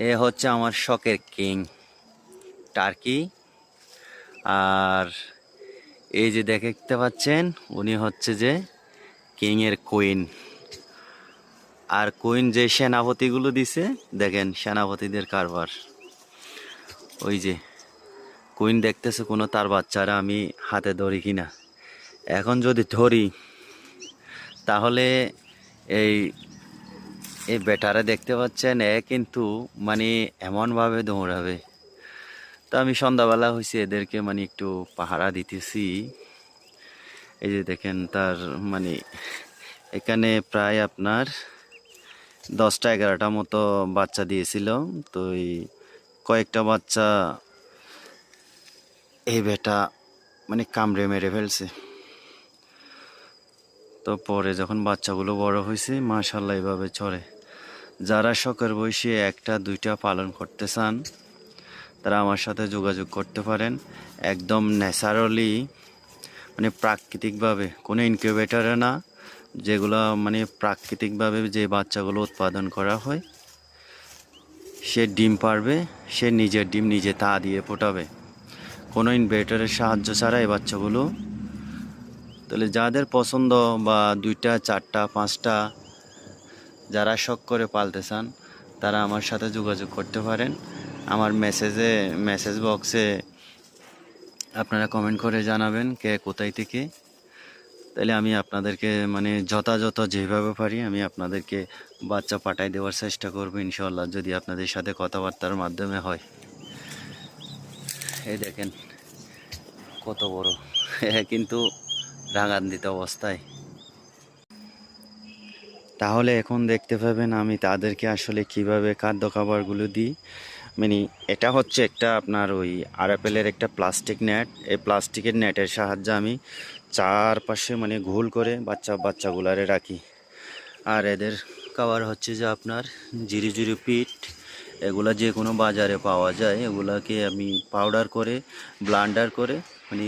এ হচ্ছে আমার শখের কিং টার্কি। আর এই যে দেখতে পাচ্ছেন, উনি হচ্ছে যে কিং এর কুইন। আর কুইন যে সেনাপতিগুলো দিছে, দেখেন সেনাপতিদের কারবার। ওই যে কুইন দেখতেছে কোনো তার বাচ্চারা আমি হাতে ধরি কিনা। এখন যদি ধরি তাহলে এই এই বেটারে দেখতে পাচ্ছেন, এ কিন্তু মানে এমনভাবে দৌড়াবে। তো আমি সন্ধ্যাবেলা হয়েছে এদেরকে মানে একটু পাহারা দিতেছি। এই যে দেখেন তার মানে এখানে প্রায় আপনার 10টা 11টা মতো বাচ্চা দিয়েছিল। তো এই কয়েকটা বাচ্চা এই বেটা মানে কামড়ে মেরে ফেলছে। তো পরে যখন বাচ্চাগুলো বড় হয়েছে, মাশাল্লাহ এভাবে চড়ে। যারা শখের বয়সে 1টা 2টা পালন করতে চান, তারা আমার সাথে যোগাযোগ করতে পারেন। একদম ন্যাচারালি মানে প্রাকৃতিকভাবে, কোনো ইনকিউবেটরে না, যেগুলো মানে প্রাকৃতিকভাবে যে বাচ্চাগুলো উৎপাদন করা হয়, সে ডিম পারবে, সে নিজের ডিম নিজে তা দিয়ে ফোটাবে, কোনো ইনকিউবেটরের সাহায্য ছাড়া এই বাচ্চাগুলো। তাহলে যাদের পছন্দ বা 2টা 4টা 5টা যারা শখ করে পালতে চান, তারা আমার সাথে যোগাযোগ করতে পারেন। আমার মেসেজ বক্সে আপনারা কমেন্ট করে জানাবেন কে কোথায় থেকে। তাহলে আমি আপনাদেরকে মানে যথাযথ যেভাবে পারি আমি আপনাদেরকে বাচ্চা পাঠাই দেওয়ার চেষ্টা করব ইনশাল্লাহ, যদি আপনাদের সাথে কথাবার্তার মাধ্যমে হয়। এই দেখেন কত বড়, কিন্তু রাগান্বিত অবস্থায়। তাহলে এখন দেখতে পাবেন আমি তাদেরকে আসলে কিভাবে খাদ্য খাবারগুলো দিই। মানে এটা হচ্ছে একটা আপনার ওই আরএফএলের একটা প্লাস্টিক নেট। এই প্লাস্টিকের নেটের সাহায্যে আমি চারপাশে মানে গোল করে বাচ্চাগুলারে রাখি। আর এদের খাবার হচ্ছে যে আপনার জিরি জিরি পিট, এগুলা যে কোনো বাজারে পাওয়া যায়। এগুলাকে আমি পাউডার করে ব্লান্ডার করে মানে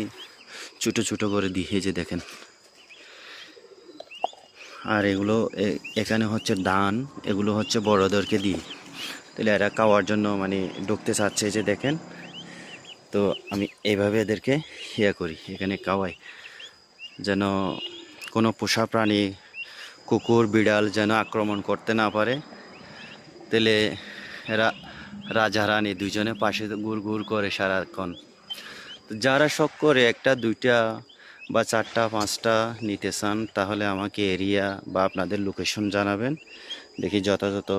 ছোটো ছোটো করে দিই, এই যে দেখেন। আর এগুলো এখানে হচ্ছে ধান, এগুলো হচ্ছে বড়োদেরকে দিই। তাহলে এরা খাওয়ার জন্য মানে ঢুকতে চাচ্ছে, যে দেখেন। তো আমি এইভাবে এদেরকে করি, এখানে খাওয়াই, যেন কোনো পোষা প্রাণী কুকুর বিড়াল যেন আক্রমণ করতে না পারে। তাহলে এরা রাজা রানী দুজনে পাশে গুড় গুড় করে সারাক্ষণ। যারা শখ করে 1টা 2টা বা 4টা 5টা নিতে চান, তাহলে আমাকে এরিয়া বা আপনাদের লোকেশন জানাবেন, দেখি যথাযথ